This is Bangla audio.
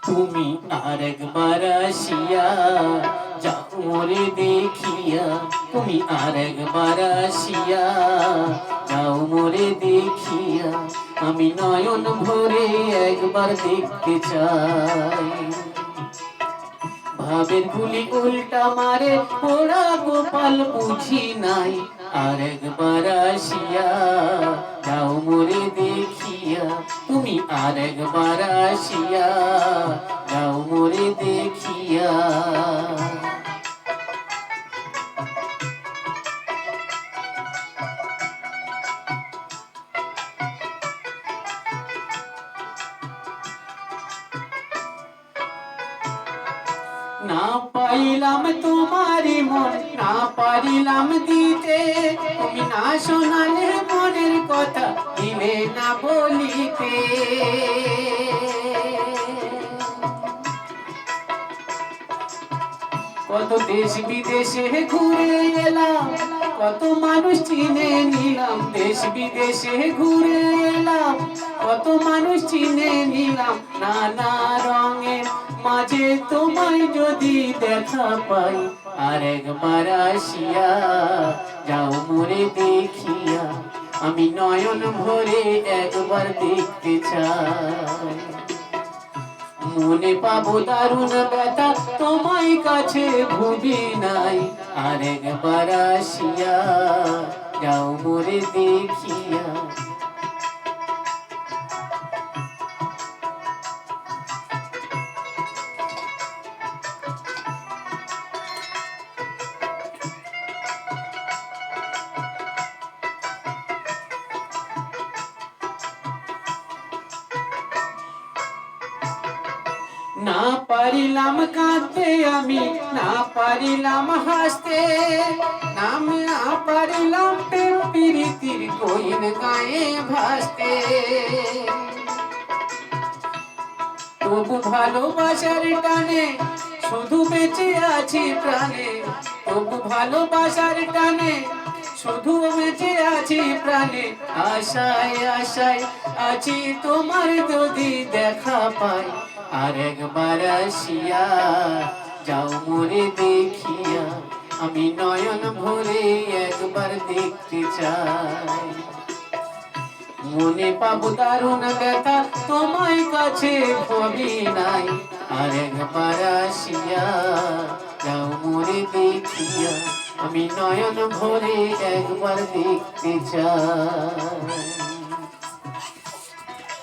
তুমি আরেকবার আসিয়া যাও মোরে দেখিয়া, তুমি আরেকবার আসিয়া যাও মোরে দেখিয়া, আমি নয়ন ভরে একবার দেখতে চাই। ভাবের গুলি উল্টা মারে পোড়া গোপাল বুঝি নাই, আরেকবার আসিয়া যাও মোরে দেখিয়া, তুমি আরেকবার আসিয়া যাও মোরে দেখিয়া। না পাইলাম তোমারি মন, না পারিলাম দিতে, তুমি না শোনালে মনের কথা দিলে না বলিতে। কত দেশ বিদেশে ঘুরে এলাম, কত মানুষ চিনে নিলাম, দেশ বিদেশে ঘুরে এলাম, কত মানুষ চিনে নিলাম। নানা রঙের মাঝে তোমায় যদি দেখা পাই, আরেকবার আসিয়া যাও মোরে দেখিয়া, আমি নয়ন ভরে একবার দেখতে চাই। মনে পাবো দারুণ ব্যথা তোমায় কাছে ভুবি নাই, আরেকবার আসিয়া যাও মোরে দেখিয়া। না পারিলাম কাঁদতে আমি, না পারিলাম হাসতে, না পারিলাম প্রেম প্রীতির কোইন গায়ে ভাসতে। তবু ভালোবাসার টানে শুধু বেঁচে আছি প্রাণে, তবু ভালোবাসার টানে শুধু বেঁচে আছি প্রাণে। আশায় আশায় আছি তোমার যদি দেখা পাই, আরেকবার আসিয়া যাও মোরে দেখিয়া, আমি নয়ন ভরে একবার দেখতে চাই। মনে পাবো দারুণ ব্যথা তোমায় কাছে ভবি নাই, আরেকবার আসিয়া যাও মোরে দেখিয়া, আমি নয়ন ভরে একবার দেখতে চাই।